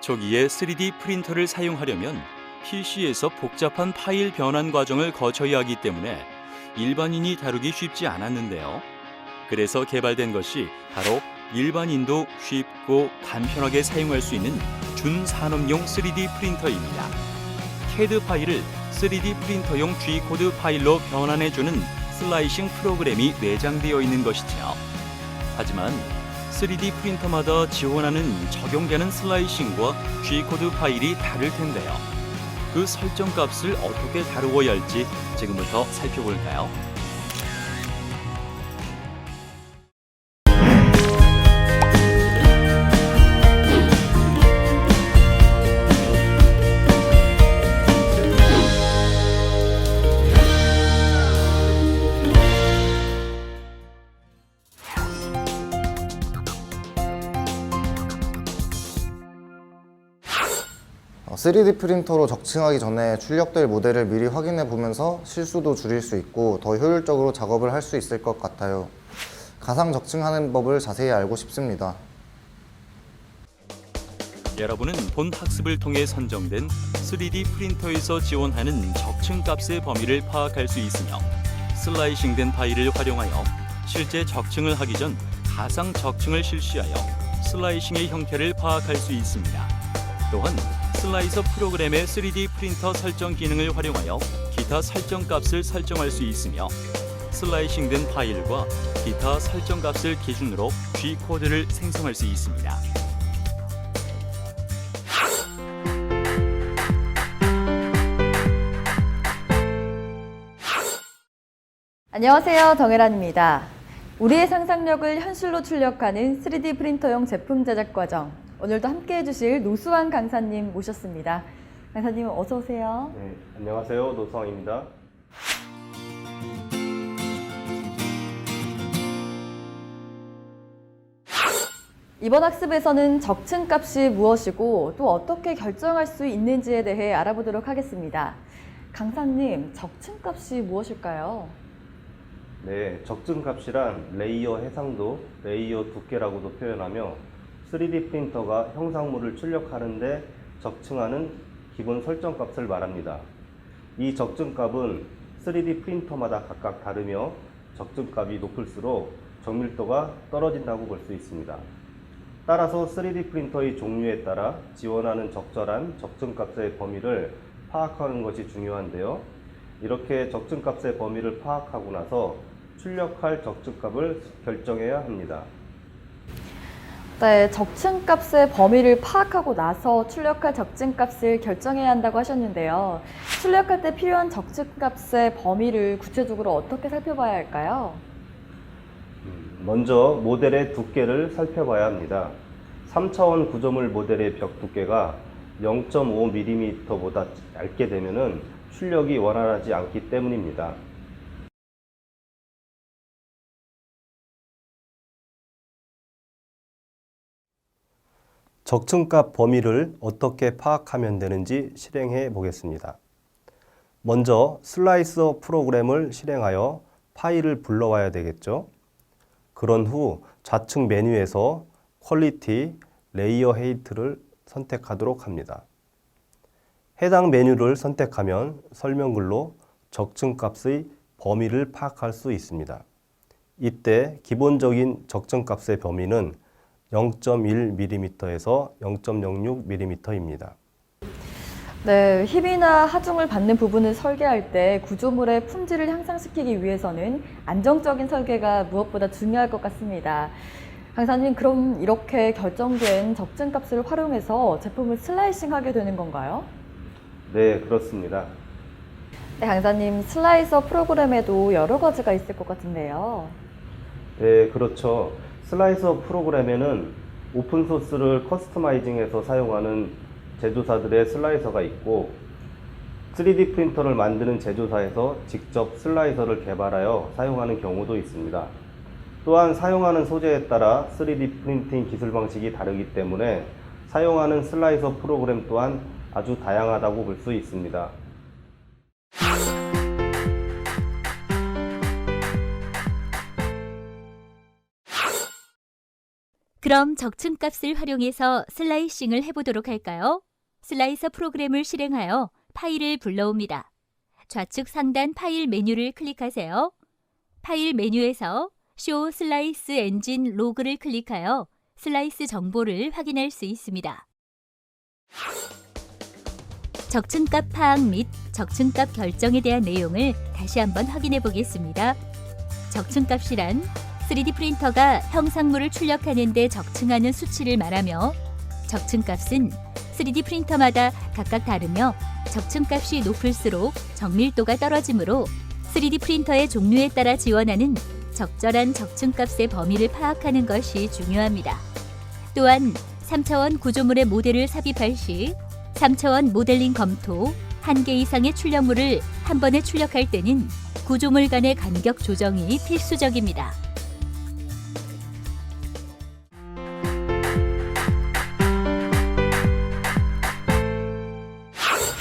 초기에 3D 프린터를 사용하려면 PC에서 복잡한 파일 변환 과정을 거쳐야 하기 때문에 일반인이 다루기 쉽지 않았는데요. 그래서 개발된 것이 바로 일반인도 쉽고 간편하게 사용할 수 있는 준산업용 3D 프린터입니다. CAD 파일을 3D 프린터용 G코드 파일로 변환해주는 슬라이싱 프로그램이 내장되어 있는 것이죠. 하지만 3D 프린터마다 지원하는 적용되는 슬라이싱과 G코드 파일이 다를 텐데요. 그 설정 값을 어떻게 다루어야 할지 지금부터 살펴볼까요? (3D) 프린터로 적층하기 전에 출력될 모델을 미리 확인해 보면서 실수도 줄일 수 있고 더 효율적으로 작업을 할 수 있을 것 같아요. 가상 적층하는 법을 자세히 알고 싶습니다. 여러분은 본 학습을 통해 선정된 3D 프린터에서 지원하는 적층 값의 범위를 파악할 수 있으며 슬라이싱된 파일을 활용하여 실제 적층을 하기 전 가상 적층을 실시하여 슬라이싱의 형태를 파악할 수 있습니다. 또한 슬라이서 프로그램의 3D 프린터 설정 기능을 활용하여 기타 설정 값을 설정할 수 있으며 슬라이싱된 파일과 기타 설정 값을 기준으로 G코드를 생성할 수 있습니다. 안녕하세요, 정혜란입니다. 우리의 상상력을 현실로 출력하는 3D 프린터용 제품 제작 과정, 오늘도 함께해 주실 노수환 강사님 모셨습니다. 강사님 어서 오세요. 네, 안녕하세요. 노수환입니다. 이번 학습에서는 적층 값이 무엇이고 또 어떻게 결정할 수 있는지에 대해 알아보도록 하겠습니다. 강사님, 적층 값이 무엇일까요? 네, 적층 값이란 레이어 해상도, 레이어 두께라고도 표현하며 3D 프린터가 형상물을 출력하는데 적층하는 기본 설정 값을 말합니다. 이 적층 값은 3D 프린터마다 각각 다르며 적층 값이 높을수록 정밀도가 떨어진다고 볼 수 있습니다. 따라서 3D 프린터의 종류에 따라 지원하는 적절한 적층 값의 범위를 파악하는 것이 중요한데요. 이렇게 적층 값의 범위를 파악하고 나서 출력할 적층 값을 결정해야 합니다. 네, 적층 값의 범위를 파악하고 나서 출력할 적층 값을 결정해야 한다고 하셨는데요. 출력할 때 필요한 적층 값의 범위를 구체적으로 어떻게 살펴봐야 할까요? 먼저 모델의 두께를 살펴봐야 합니다. 3차원 구조물 모델의 벽 두께가 0.5mm보다 얇게 되면 출력이 원활하지 않기 때문입니다. 적층값 범위를 어떻게 파악하면 되는지 실행해 보겠습니다. 먼저 슬라이서 프로그램을 실행하여 파일을 불러와야 되겠죠. 그런 후 좌측 메뉴에서 퀄리티, 레이어 헤이트를 선택하도록 합니다. 해당 메뉴를 선택하면 설명글로 적층값의 범위를 파악할 수 있습니다. 이때 기본적인 적층값의 범위는 0.1mm에서 0.06mm입니다. 네, 힙이나 하중을 받는 부분을 설계할 때 구조물의 품질을 향상시키기 위해서는 안정적인 설계가 무엇보다 중요할 것 같습니다. 강사님, 그럼 이렇게 결정된 적층 값을 활용해서 제품을 슬라이싱하게 되는 건가요? 네, 그렇습니다. 네, 강사님, 슬라이서 프로그램에도 여러 가지가 있을 것 같은데요. 네, 그렇죠. 슬라이서 프로그램에는 오픈소스를 커스터마이징해서 사용하는 제조사들의 슬라이서가 있고 3D 프린터를 만드는 제조사에서 직접 슬라이서를 개발하여 사용하는 경우도 있습니다. 또한 사용하는 소재에 따라 3D 프린팅 기술 방식이 다르기 때문에 사용하는 슬라이서 프로그램 또한 아주 다양하다고 볼 수 있습니다. 그럼 적층값을 활용해서 슬라이싱을 해보도록 할까요? 슬라이서 프로그램을 실행하여 파일을 불러옵니다. 좌측 상단 파일 메뉴를 클릭하세요. 파일 메뉴에서 Show Slice Engine Log를 클릭하여 슬라이스 정보를 확인할 수 있습니다. 적층값 파악 및 적층값 결정에 대한 내용을 다시 한번 확인해 보겠습니다. 적층값이란 3D 프린터가 형상물을 출력하는 데 적층하는 수치를 말하며 적층값은 3D 프린터마다 각각 다르며 적층값이 높을수록 정밀도가 떨어지므로 3D 프린터의 종류에 따라 지원하는 적절한 적층값의 범위를 파악하는 것이 중요합니다. 또한 3차원 구조물의 모델을 삽입할 시 3차원 모델링 검토, 1개 이상의 출력물을 한 번에 출력할 때는 구조물 간의 간격 조정이 필수적입니다.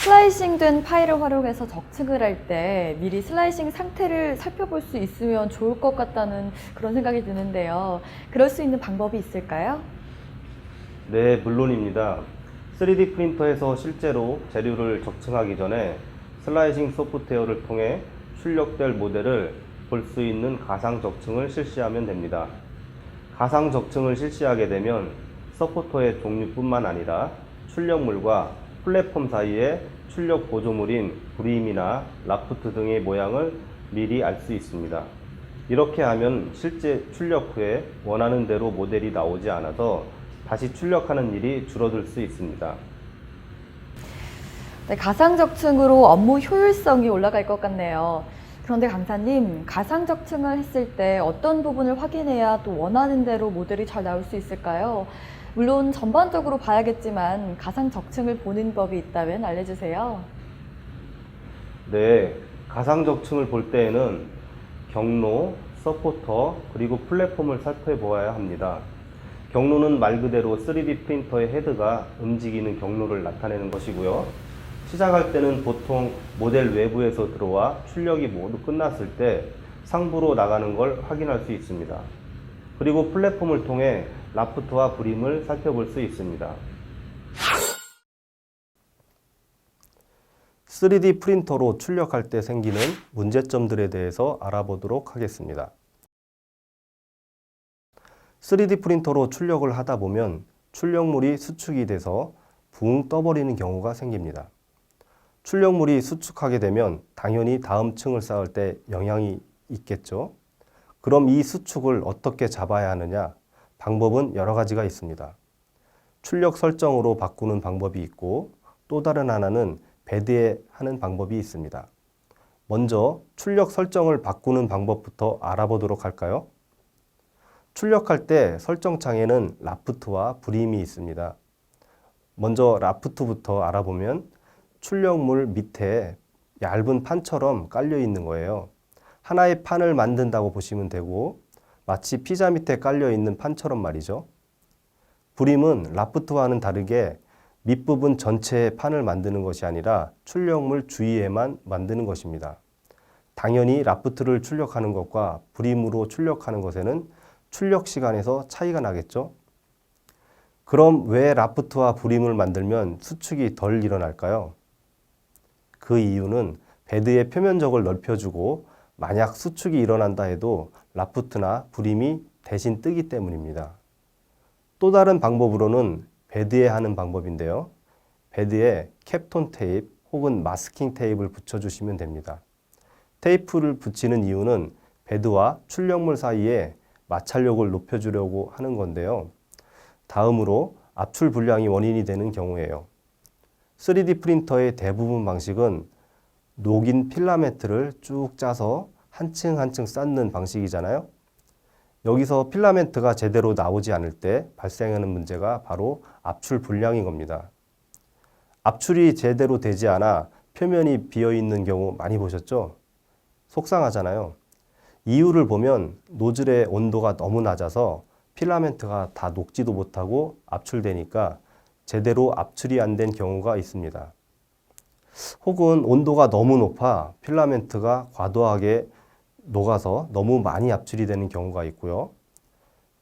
슬라이싱된 파일을 활용해서 적층을 할 때 미리 슬라이싱 상태를 살펴볼 수 있으면 좋을 것 같다는 그런 생각이 드는데요. 그럴 수 있는 방법이 있을까요? 네, 물론입니다. 3D 프린터에서 실제로 재료를 적층하기 전에 슬라이싱 소프트웨어를 통해 출력될 모델을 볼 수 있는 가상 적층을 실시하면 됩니다. 가상 적층을 실시하게 되면 서포터의 종류뿐만 아니라 출력물과 플랫폼 사이에 출력 보조물인 브림이나 라프트 등의 모양을 미리 알 수 있습니다. 이렇게 하면 실제 출력 후에 원하는 대로 모델이 나오지 않아서 다시 출력하는 일이 줄어들 수 있습니다. 네, 가상 적층으로 업무 효율성이 올라갈 것 같네요. 그런데 강사님, 가상 적층을 했을 때 어떤 부분을 확인해야 또 원하는 대로 모델이 잘 나올 수 있을까요? 물론 전반적으로 봐야겠지만 가상 적층을 보는 법이 있다면 알려주세요. 네, 가상 적층을 볼 때에는 경로, 서포터, 그리고 플랫폼을 살펴보아야 합니다. 경로는 말 그대로 3D 프린터의 헤드가 움직이는 경로를 나타내는 것이고요. 시작할 때는 보통 모델 외부에서 들어와 출력이 모두 끝났을 때 상부로 나가는 걸 확인할 수 있습니다. 그리고 플랫폼을 통해 라프트와 브림을 살펴볼 수 있습니다. 3D 프린터로 출력할 때 생기는 문제점들에 대해서 알아보도록 하겠습니다. 3D 프린터로 출력을 하다 보면 출력물이 수축이 돼서 붕 떠버리는 경우가 생깁니다. 출력물이 수축하게 되면 당연히 다음 층을 쌓을 때 영향이 있겠죠. 그럼 이 수축을 어떻게 잡아야 하느냐? 방법은 여러 가지가 있습니다. 출력 설정으로 바꾸는 방법이 있고 또 다른 하나는 베드에 하는 방법이 있습니다. 먼저 출력 설정을 바꾸는 방법부터 알아보도록 할까요? 출력할 때 설정창에는 라프트와 브림이 있습니다. 먼저 라프트부터 알아보면 출력물 밑에 얇은 판처럼 깔려 있는 거예요. 하나의 판을 만든다고 보시면 되고 마치 피자 밑에 깔려 있는 판처럼 말이죠. 브림은 라프트와는 다르게 밑부분 전체의 판을 만드는 것이 아니라 출력물 주위에만 만드는 것입니다. 당연히 라프트를 출력하는 것과 브림으로 출력하는 것에는 출력 시간에서 차이가 나겠죠. 그럼 왜 라프트와 브림을 만들면 수축이 덜 일어날까요? 그 이유는 베드의 표면적을 넓혀주고 만약 수축이 일어난다 해도 라프트나 브림이 대신 뜨기 때문입니다. 또 다른 방법으로는 베드에 하는 방법인데요. 베드에 캡톤 테이프 혹은 마스킹 테이프를 붙여주시면 됩니다. 테이프를 붙이는 이유는 베드와 출력물 사이에 마찰력을 높여주려고 하는 건데요. 다음으로 압출 불량이 원인이 되는 경우예요. 3D 프린터의 대부분 방식은 녹인 필라멘트를 쭉 짜서 한 층 한 층 쌓는 방식이잖아요. 여기서 필라멘트가 제대로 나오지 않을 때 발생하는 문제가 바로 압출 불량인 겁니다. 압출이 제대로 되지 않아 표면이 비어 있는 경우 많이 보셨죠? 속상하잖아요. 이유를 보면 노즐의 온도가 너무 낮아서 필라멘트가 다 녹지도 못하고 압출되니까 제대로 압출이 안 된 경우가 있습니다. 혹은 온도가 너무 높아 필라멘트가 과도하게 녹아서 너무 많이 압출이 되는 경우가 있고요.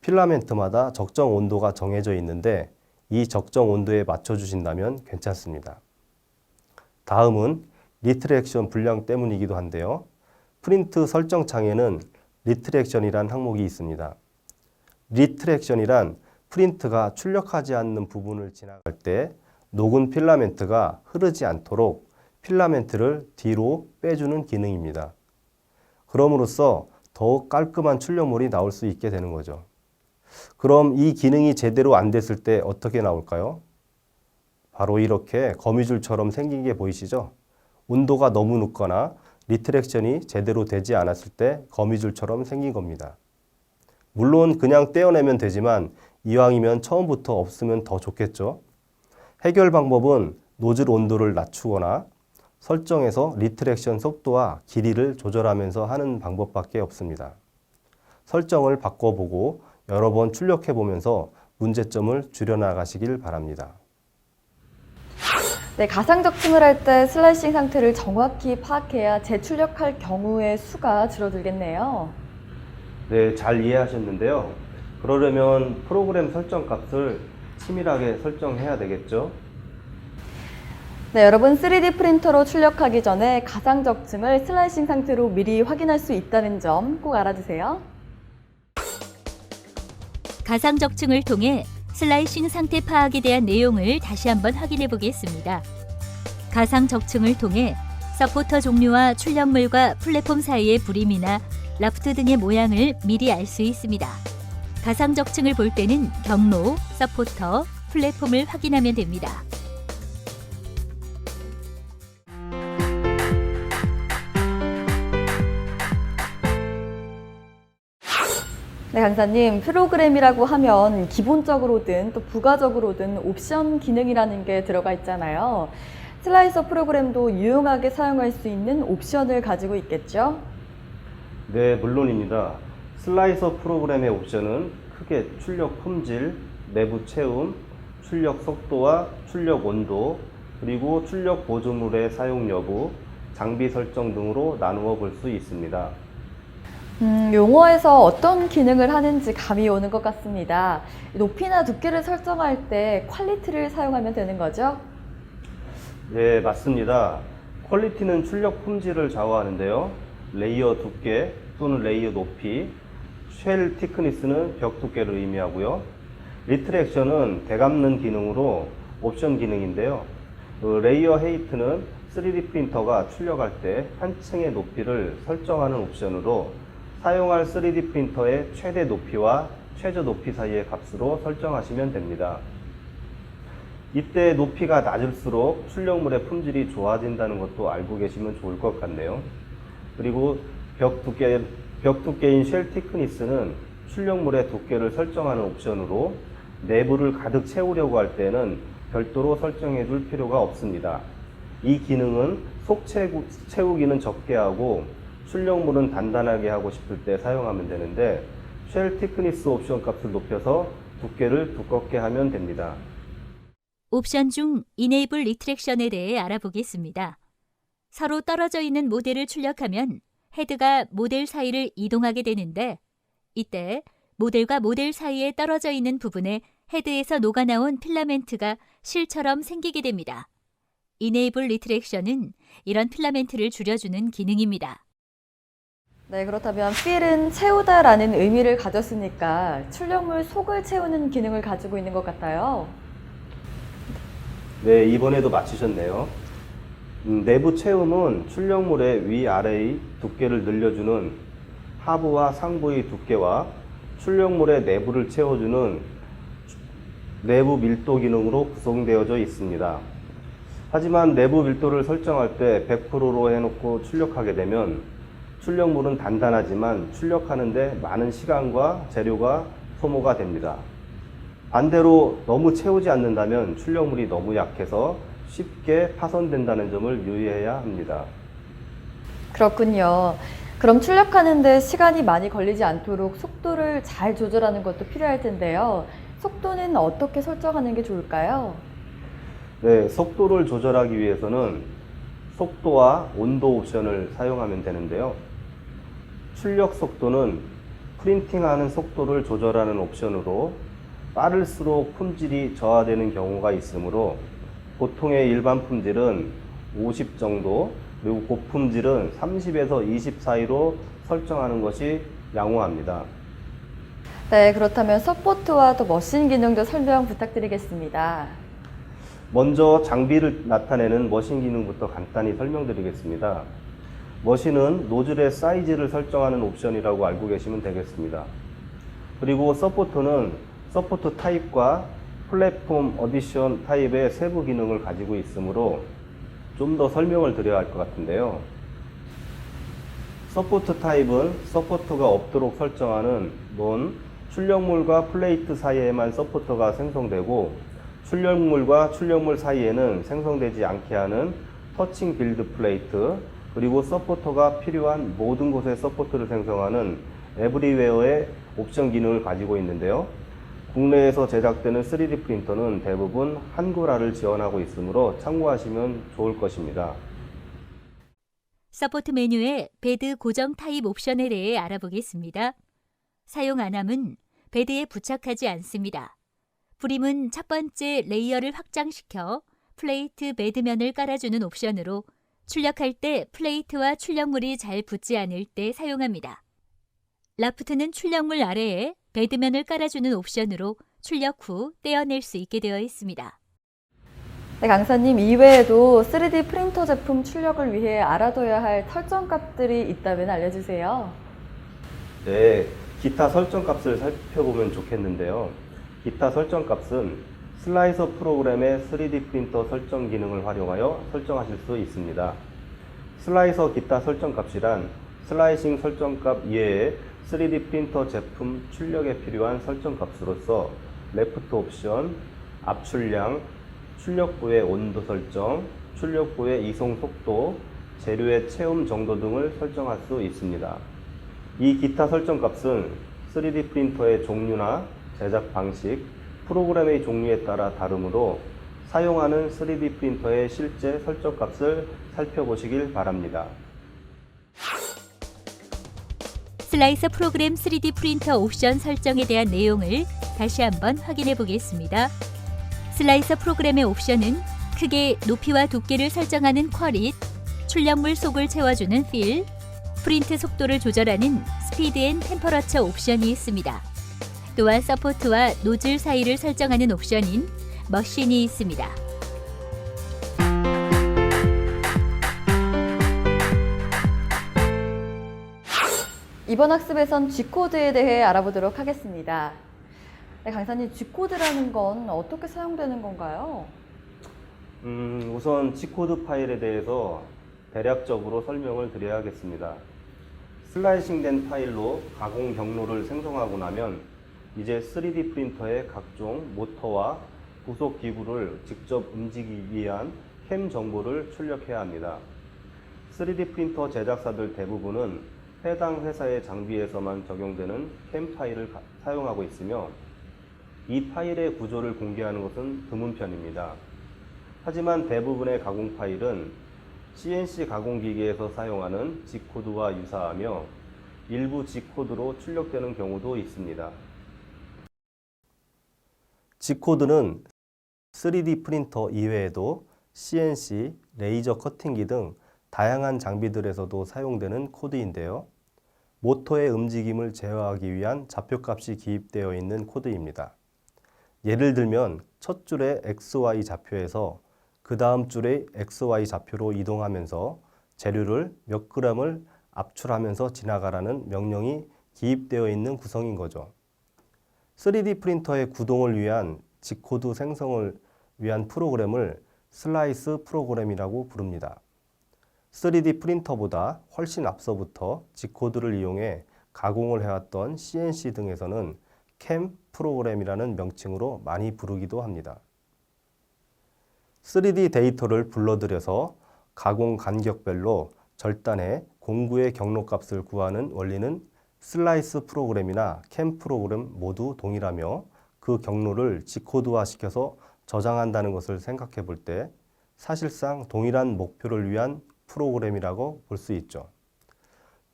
필라멘트마다 적정 온도가 정해져 있는데 이 적정 온도에 맞춰주신다면 괜찮습니다. 다음은 리트랙션 불량 때문이기도 한데요. 프린트 설정 창에는 리트랙션이란 항목이 있습니다. 리트랙션이란 프린트가 출력하지 않는 부분을 지나갈 때 녹은 필라멘트가 흐르지 않도록 필라멘트를 뒤로 빼주는 기능입니다. 그럼으로써 더욱 깔끔한 출력물이 나올 수 있게 되는 거죠. 그럼 이 기능이 제대로 안 됐을 때 어떻게 나올까요? 바로 이렇게 거미줄처럼 생긴 게 보이시죠? 온도가 너무 높거나 리트랙션이 제대로 되지 않았을 때 거미줄처럼 생긴 겁니다. 물론 그냥 떼어내면 되지만 이왕이면 처음부터 없으면 더 좋겠죠. 해결 방법은 노즐 온도를 낮추거나 설정해서 리트랙션 속도와 길이를 조절하면서 하는 방법밖에 없습니다. 설정을 바꿔보고 여러 번 출력해 보면서 문제점을 줄여나가시길 바랍니다. 네, 가상 적층을 할 때 슬라이싱 상태를 정확히 파악해야 재출력할 경우의 수가 줄어들겠네요. 네, 잘 이해하셨는데요. 그러려면 프로그램 설정 값을 치밀하게 설정해야 되겠죠. 네, 여러분 3D 프린터로 출력하기 전에 가상 적층을 슬라이싱 상태로 미리 확인할 수 있다는 점 꼭 알아두세요. 가상 적층을 통해 슬라이싱 상태 파악에 대한 내용을 다시 한번 확인해 보겠습니다. 가상 적층을 통해 서포터 종류와 출력물과 플랫폼 사이의 불임이나 라프트 등의 모양을 미리 알 수 있습니다. 가상 적층을 볼 때는 경로, 서포터, 플랫폼을 확인하면 됩니다. 네, 강사님, 프로그램이라고 하면 기본적으로든 또 부가적으로든 옵션 기능이라는 게 들어가 있잖아요. 슬라이서 프로그램도 유용하게 사용할 수 있는 옵션을 가지고 있겠죠? 네, 물론입니다. 슬라이서 프로그램의 옵션은 크게 출력 품질, 내부 채움, 출력 속도와 출력 온도, 그리고 출력 보조물의 사용 여부, 장비 설정 등으로 나누어 볼 수 있습니다. 용어에서 어떤 기능을 하는지 감이 오는 것 같습니다. 높이나 두께를 설정할 때 퀄리티를 사용하면 되는 거죠? 네, 맞습니다. 퀄리티는 출력 품질을 좌우하는데요. 레이어 두께 또는 레이어 높이, 쉘 티크니스는 벽 두께를 의미하고요. 리트랙션은 되감는 기능으로 옵션 기능인데요. 레이어 헤이트는 3D 프린터가 출력할 때 한 층의 높이를 설정하는 옵션으로 사용할 3D 프린터의 최대 높이와 최저 높이 사이의 값으로 설정하시면 됩니다. 이때 높이가 낮을수록 출력물의 품질이 좋아진다는 것도 알고 계시면 좋을 것 같네요. 그리고 벽 두께인 쉘 티크니스는 출력물의 두께를 설정하는 옵션으로 내부를 가득 채우려고 할 때는 별도로 설정해 줄 필요가 없습니다. 이 기능은 속 채우기는 적게 하고 출력물은 단단하게 하고 싶을 때 사용하면 되는데 쉘 티크니스 옵션 값을 높여서 두께를 두껍게 하면 됩니다. 옵션 중 이네이블 리트랙션에 대해 알아보겠습니다. 서로 떨어져 있는 모델을 출력하면 헤드가 모델 사이를 이동하게 되는데 이때 모델과 모델 사이에 떨어져 있는 부분에 헤드에서 녹아나온 필라멘트가 실처럼 생기게 됩니다. 이네이블 리트랙션은 이런 필라멘트를 줄여주는 기능입니다. 네, 그렇다면 필은 채우다라는 의미를 가졌으니까 출력물 속을 채우는 기능을 가지고 있는 것 같아요. 네, 이번에도 맞히셨네요. 내부 채움은 출력물의 위아래의 두께를 늘려주는 하부와 상부의 두께와 출력물의 내부를 채워주는 내부 밀도 기능으로 구성되어져 있습니다. 하지만 내부 밀도를 설정할 때 100%로 해놓고 출력하게 되면 출력물은 단단하지만 출력하는데 많은 시간과 재료가 소모가 됩니다. 반대로 너무 채우지 않는다면 출력물이 너무 약해서 쉽게 파손된다는 점을 유의해야 합니다. 그렇군요. 그럼 출력하는데 시간이 많이 걸리지 않도록 속도를 잘 조절하는 것도 필요할 텐데요. 속도는 어떻게 설정하는 게 좋을까요? 네, 속도를 조절하기 위해서는 속도와 온도 옵션을 사용하면 되는데요. 출력 속도는 프린팅하는 속도를 조절하는 옵션으로 빠를수록 품질이 저하되는 경우가 있으므로 보통의 일반 품질은 50 정도, 그리고 고품질은 30에서 20 사이로 설정하는 것이 양호합니다. 네, 그렇다면 서포트와 또 머신 기능도 설명 부탁드리겠습니다. 먼저 장비를 나타내는 머신 기능부터 간단히 설명드리겠습니다. 머신은 노즐의 사이즈를 설정하는 옵션이라고 알고 계시면 되겠습니다. 그리고 서포트는 서포트 타입과 플랫폼 어디션 타입의 세부 기능을 가지고 있으므로 좀 더 설명을 드려야 할 것 같은데요. 서포트 타입은 서포터가 없도록 설정하는 논, 출력물과 플레이트 사이에만 서포터가 생성되고 출력물과 출력물 사이에는 생성되지 않게 하는 터칭 빌드 플레이트, 그리고 서포터가 필요한 모든 곳에 서포트를 생성하는 에브리웨어의 옵션 기능을 가지고 있는데요. 국내에서 제작되는 3D 프린터는 대부분 한글화를 지원하고 있으므로 참고하시면 좋을 것입니다. 서포트 메뉴의 베드 고정 타입 옵션에 대해 알아보겠습니다. 사용 안함은 베드에 부착하지 않습니다. 프림은 첫 번째 레이어를 확장시켜 플레이트 베드면을 깔아주는 옵션으로 출력할 때 플레이트와 출력물이 잘 붙지 않을 때 사용합니다. 라프트는 출력물 아래에 베드면을 깔아주는 옵션으로 출력 후 떼어낼 수 있게 되어 있습니다. 네, 강사님, 이외에도 3D 프린터 제품 출력을 위해 알아둬야 할 설정값들이 있다면 알려주세요. 네, 기타 설정값을 살펴보면 좋겠는데요. 기타 설정값은 슬라이서 프로그램의 3D 프린터 설정 기능을 활용하여 설정하실 수 있습니다. 슬라이서 기타 설정값이란 슬라이싱 설정값 이외에 3D 프린터 제품 출력에 필요한 설정값으로서 레프트 옵션, 압출량, 출력부의 온도 설정, 출력부의 이송 속도, 재료의 체움 정도 등을 설정할 수 있습니다. 이 기타 설정값은 3D 프린터의 종류나 제작 방식, 프로그램의 종류에 따라 다르므로 사용하는 3D 프린터의 실제 설정값을 살펴보시길 바랍니다. 슬라이서 프로그램 3D 프린터 옵션 설정에 대한 내용을 다시 한번 확인해 보겠습니다. 슬라이서 프로그램의 옵션은 크게 높이와 두께를 설정하는 퀄릿, 출력물 속을 채워주는 필, 프린트 속도를 조절하는 스피드 앤 템퍼러처 옵션이 있습니다. 또한 서포트와 노즐 사이를 설정하는 옵션인 머신이 있습니다. 이번 학습에선 G코드에 대해 알아보도록 하겠습니다. 네, 강사님, G코드라는 건 어떻게 사용되는 건가요? 우선 G코드 파일에 대해서 대략적으로 설명을 드려야겠습니다. 슬라이싱된 파일로 가공 경로를 생성하고 나면 이제 3D 프린터의 각종 모터와 부속 기구를 직접 움직이기 위한 캠 정보를 출력해야 합니다. 3D 프린터 제작사들 대부분은 해당 회사의 장비에서만 적용되는 캠 파일을 사용하고 있으며 이 파일의 구조를 공개하는 것은 드문 편입니다. 하지만 대부분의 가공 파일은 CNC 가공기계에서 사용하는 G코드와 유사하며 일부 G코드로 출력되는 경우도 있습니다. G코드는 3D 프린터 이외에도 CNC, 레이저 커팅기 등 다양한 장비들에서도 사용되는 코드인데요. 모터의 움직임을 제어하기 위한 좌표값이 기입되어 있는 코드입니다. 예를 들면 첫 줄의 XY 좌표에서 그 다음 줄의 XY 좌표로 이동하면서 재료를 몇 g을 압출하면서 지나가라는 명령이 기입되어 있는 구성인 거죠. 3D 프린터의 구동을 위한 G코드 생성을 위한 프로그램을 슬라이스 프로그램이라고 부릅니다. 3D 프린터보다 훨씬 앞서부터 G코드를 이용해 가공을 해왔던 CNC 등에서는 캠 프로그램이라는 명칭으로 많이 부르기도 합니다. 3D 데이터를 불러들여서 가공 간격별로 절단해 공구의 경로값을 구하는 원리는 슬라이스 프로그램이나 캠 프로그램 모두 동일하며 그 경로를 G코드화 시켜서 저장한다는 것을 생각해 볼 때 사실상 동일한 목표를 위한 프로그램이라고 볼 수 있죠.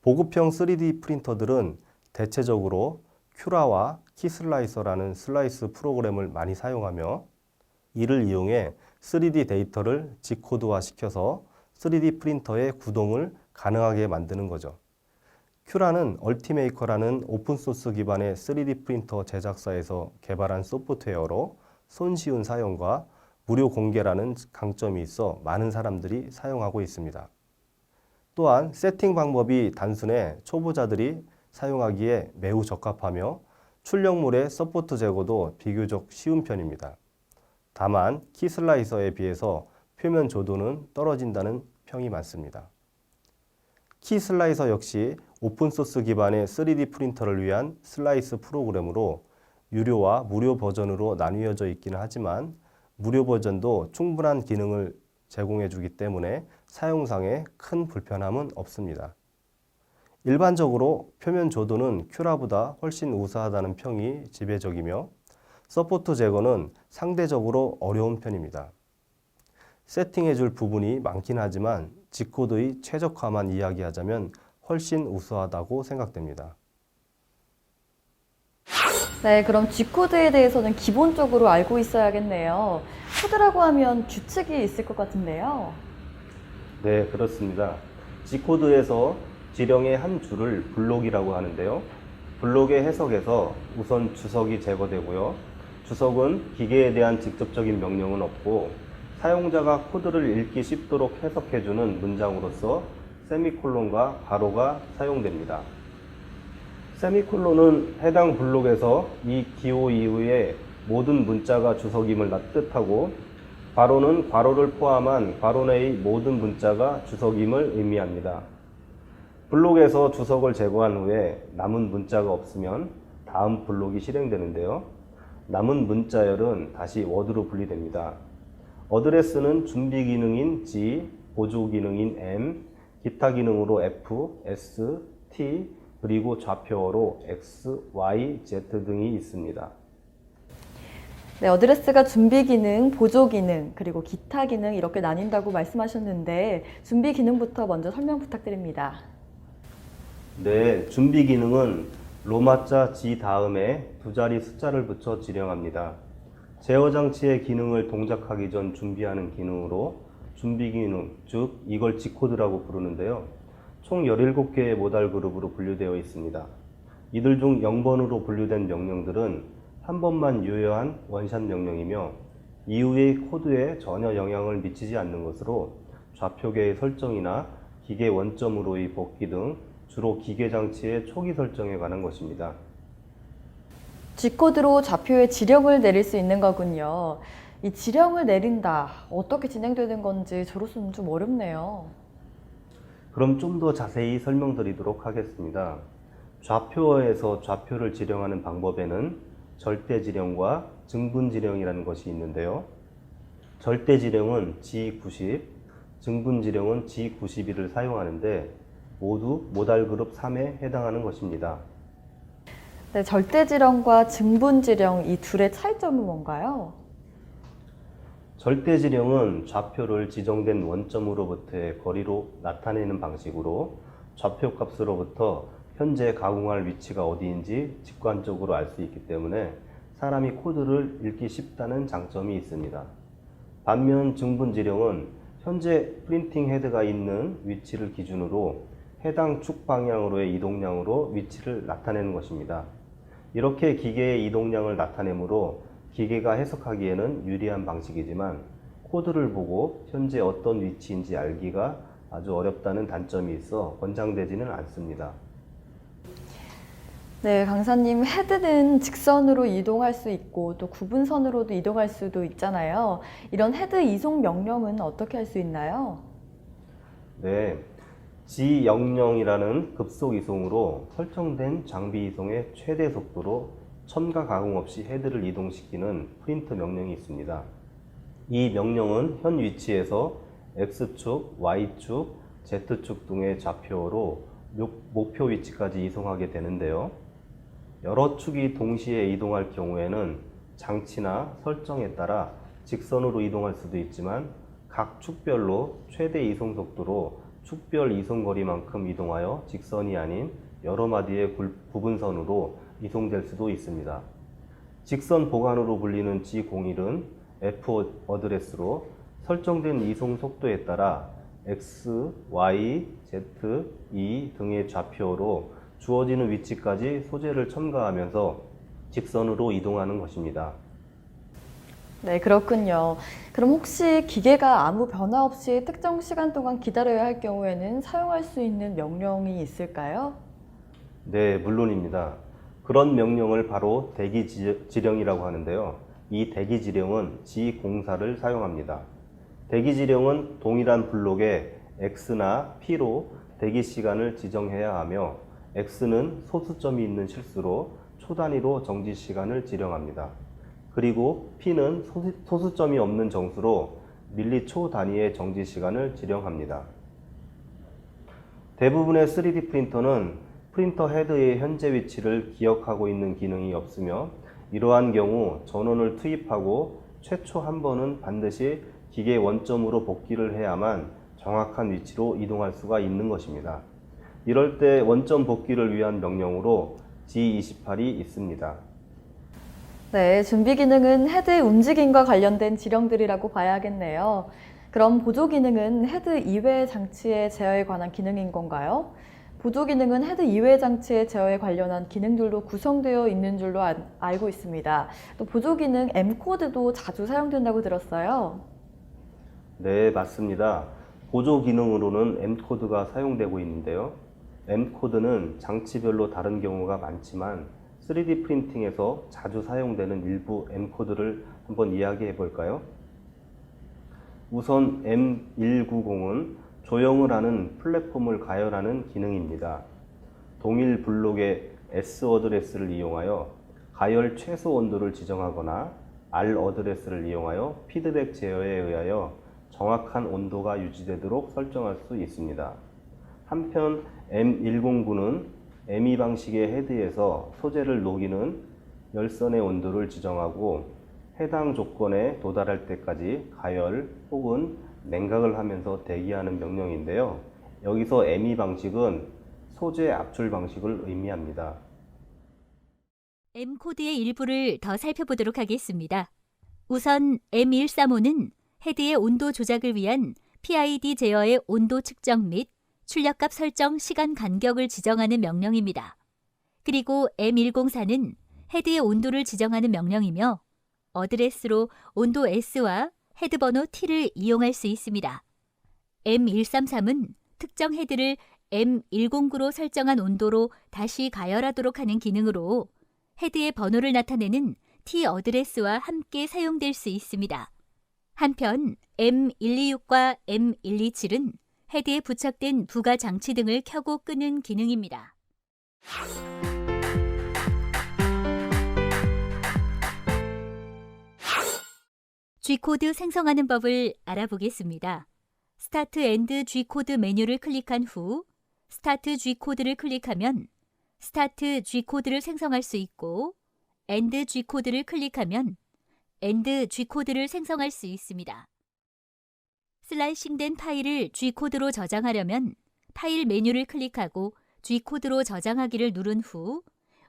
보급형 3D 프린터들은 대체적으로 큐라와 키슬라이서라는 슬라이스 프로그램을 많이 사용하며 이를 이용해 3D 데이터를 G코드화 시켜서 3D 프린터의 구동을 가능하게 만드는 거죠. 큐라는 얼티메이커라는 오픈소스 기반의 3D 프린터 제작사에서 개발한 소프트웨어로 손쉬운 사용과 무료 공개라는 강점이 있어 많은 사람들이 사용하고 있습니다. 또한 세팅 방법이 단순해 초보자들이 사용하기에 매우 적합하며 출력물의 서포트 제거도 비교적 쉬운 편입니다. 다만 키슬라이서에 비해서 표면 조도는 떨어진다는 평이 많습니다. 키슬라이서 역시 오픈소스 기반의 3D 프린터를 위한 슬라이스 프로그램으로 유료와 무료 버전으로 나뉘어져 있기는 하지만 무료 버전도 충분한 기능을 제공해 주기 때문에 사용상에 큰 불편함은 없습니다. 일반적으로 표면 조도는 큐라보다 훨씬 우수하다는 평이 지배적이며 서포트 제거는 상대적으로 어려운 편입니다. 세팅해 줄 부분이 많긴 하지만 G코드의 최적화만 이야기하자면 훨씬 우수하다고 생각됩니다. 네, 그럼 G코드에 대해서는 기본적으로 알고 있어야겠네요. 코드라고 하면 규칙이 있을 것 같은데요. 네, 그렇습니다. G코드에서 지령의 한 줄을 블록이라고 하는데요. 블록의 해석에서 우선 주석이 제거되고요. 주석은 기계에 대한 직접적인 명령은 없고 사용자가 코드를 읽기 쉽도록 해석해주는 문장으로서 세미콜론과 괄호가 사용됩니다. 세미콜론은 해당 블록에서 이 기호 이후에 모든 문자가 주석임을 뜻하고 괄호는 괄호를 포함한 괄호 내의 모든 문자가 주석임을 의미합니다. 블록에서 주석을 제거한 후에 남은 문자가 없으면 다음 블록이 실행되는데요. 남은 문자열은 다시 워드로 분리됩니다. 어드레스는 준비 기능인 G, 보조 기능인 M, 기타 기능으로 F, S, T, 그리고 좌표어로 X, Y, Z 등이 있습니다. 네, 어드레스가 준비 기능, 보조 기능, 그리고 기타 기능 이렇게 나뉜다고 말씀하셨는데 준비 기능부터 먼저 설명 부탁드립니다. 네, 준비 기능은 로마자 G 다음에 두 자리 숫자를 붙여 지령합니다. 제어 장치의 기능을 동작하기 전 준비하는 기능으로 준비 기능, 즉 이걸 G코드라고 부르는데요. 총 17개의 모달 그룹으로 분류되어 있습니다. 이들 중 0번으로 분류된 명령들은 한 번만 유효한 원샷 명령이며 이후의 코드에 전혀 영향을 미치지 않는 것으로 좌표계의 설정이나 기계 원점으로의 복귀 등 주로 기계 장치의 초기 설정에 관한 것입니다. G코드로 좌표에 지령을 내릴 수 있는 거군요. 이 지령을 내린다, 어떻게 진행되는 건지 저로서는 좀 어렵네요. 그럼 좀 더 자세히 설명드리도록 하겠습니다. 좌표어에서 좌표를 지령하는 방법에는 절대 지령과 증분 지령이라는 것이 있는데요. 절대 지령은 G90, 증분 지령은 G91을 사용하는데 모두 모달 그룹 3에 해당하는 것입니다. 네, 절대 지령과 증분 지령 이 둘의 차이점은 뭔가요? 절대 지령은 좌표를 지정된 원점으로부터의 거리로 나타내는 방식으로 좌표 값으로부터 현재 가공할 위치가 어디인지 직관적으로 알 수 있기 때문에 사람이 코드를 읽기 쉽다는 장점이 있습니다. 반면 증분 지령은 현재 프린팅 헤드가 있는 위치를 기준으로 해당 축 방향으로의 이동량으로 위치를 나타내는 것입니다. 이렇게 기계의 이동량을 나타내므로 기계가 해석하기에는 유리한 방식이지만 코드를 보고 현재 어떤 위치인지 알기가 아주 어렵다는 단점이 있어 권장되지는 않습니다. 네, 강사님, 헤드는 직선으로 이동할 수 있고 또 구분선으로도 이동할 수도 있잖아요. 이런 헤드 이송 명령은 어떻게 할 수 있나요? 네, G00이라는 급속 이송으로 설정된 장비 이송의 최대 속도로 첨가 가공 없이 헤드를 이동시키는 프린트 명령이 있습니다. 이 명령은 현 위치에서 X축, Y축, Z축 등의 좌표로 목표 위치까지 이송하게 되는데요. 여러 축이 동시에 이동할 경우에는 장치나 설정에 따라 직선으로 이동할 수도 있지만 각 축별로 최대 이송 속도로 축별 이송 거리만큼 이동하여 직선이 아닌 여러 마디의 부분선으로 이송될 수도 있습니다. 직선 보관으로 불리는 G01은 F 어드레스로 설정된 이송 속도에 따라 X, Y, Z, E 등의 좌표로 주어지는 위치까지 소재를 첨가하면서 직선으로 이동하는 것입니다. 네, 그렇군요. 그럼 혹시 기계가 아무 변화 없이 특정 시간 동안 기다려야 할 경우에는 사용할 수 있는 명령이 있을까요? 네, 물론입니다. 그런 명령을 바로 대기 지령이라고 하는데요. 이 대기 지령은 G04를 사용합니다. 대기 지령은 동일한 블록에 X나 P로 대기 시간을 지정해야 하며 X는 소수점이 있는 실수로 초 단위로 정지 시간을 지령합니다. 그리고 P는 소수점이 없는 정수로 밀리초 단위의 정지 시간을 지령합니다. 대부분의 3D 프린터는 프린터 헤드의 현재 위치를 기억하고 있는 기능이 없으며 이러한 경우 전원을 투입하고 최초 한 번은 반드시 기계 원점으로 복귀를 해야만 정확한 위치로 이동할 수가 있는 것입니다. 이럴 때 원점 복귀를 위한 명령으로 G28이 있습니다. 네, 준비 기능은 헤드의 움직임과 관련된 지령들이라고 봐야겠네요. 그럼 보조 기능은 헤드 이외의 장치의 제어에 관한 기능인 건가요? 보조 기능은 헤드 이외의 장치의 제어에 관련한 기능들로 구성되어 있는 줄로 알고 있습니다. 또 보조 기능 M 코드도 자주 사용된다고 들었어요. 네, 맞습니다. 보조 기능으로는 M코드가 사용되고 있는데요. M코드는 장치별로 다른 경우가 많지만 3D 프린팅에서 자주 사용되는 일부 M코드를 한번 이야기해 볼까요? 우선 M190은 조형을 하는 플랫폼을 가열하는 기능입니다. 동일 블록의 S 어드레스를 이용하여 가열 최소 온도를 지정하거나 R 어드레스를 이용하여 피드백 제어에 의하여 정확한 온도가 유지되도록 설정할 수 있습니다. 한편 M109는 ME 방식의 헤드에서 소재를 녹이는 열선의 온도를 지정하고 해당 조건에 도달할 때까지 가열 혹은 냉각을 하면서 대기하는 명령인데요. 여기서 ME 방식은 소재 압출 방식을 의미합니다. M코드의 일부를 더 살펴보도록 하겠습니다. 우선 M135는 헤드의 온도 조작을 위한 PID 제어의 온도 측정 및 출력값 설정 시간 간격을 지정하는 명령입니다. 그리고 M104는 헤드의 온도를 지정하는 명령이며 어드레스로 온도 S와 헤드 번호 T를 이용할 수 있습니다. M133은 특정 헤드를 M109로 설정한 온도로 다시 가열하도록 하는 기능으로 헤드의 번호를 나타내는 T 어드레스와 함께 사용될 수 있습니다. 한편 M126과 M127은 헤드에 부착된 부가 장치 등을 켜고 끄는 기능입니다. G코드 생성하는 법을 알아보겠습니다. 스타트 앤드 G코드 메뉴를 클릭한 후 스타트 G코드를 클릭하면 스타트 G코드를 생성할 수 있고 엔드 G코드를 클릭하면 엔드 G코드를 생성할 수 있습니다. 슬라이싱된 파일을 G코드로 저장하려면 파일 메뉴를 클릭하고 G코드로 저장하기를 누른 후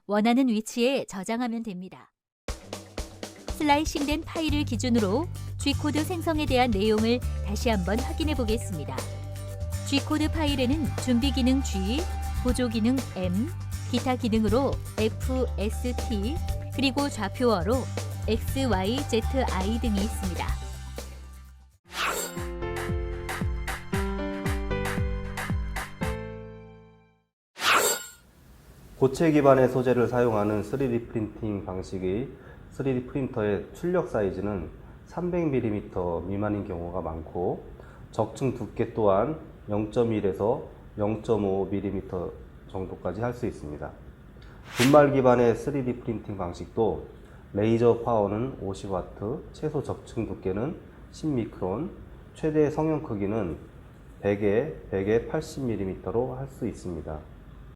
원하는 위치에 저장하면 됩니다. 슬라이싱된 파일을 기준으로 G코드 생성에 대한 내용을 다시 한번 확인해 보겠습니다. G코드 파일에는 준비 기능 G, 보조 기능 M, 기타 기능으로 F, S, T, 그리고 좌표어로 X, Y, Z, I 등이 있습니다. 고체 기반의 소재를 사용하는 3D 프린팅 방식의 3D 프린터의 출력 사이즈는 300mm 미만인 경우가 많고 적층 두께 또한 0.1에서 0.5mm 정도까지 할 수 있습니다. 분말 기반의 3D 프린팅 방식도 레이저 파워는 50W, 최소 적층 두께는 10미크론, 최대 성형 크기는 100에 80mm로 할 수 있습니다.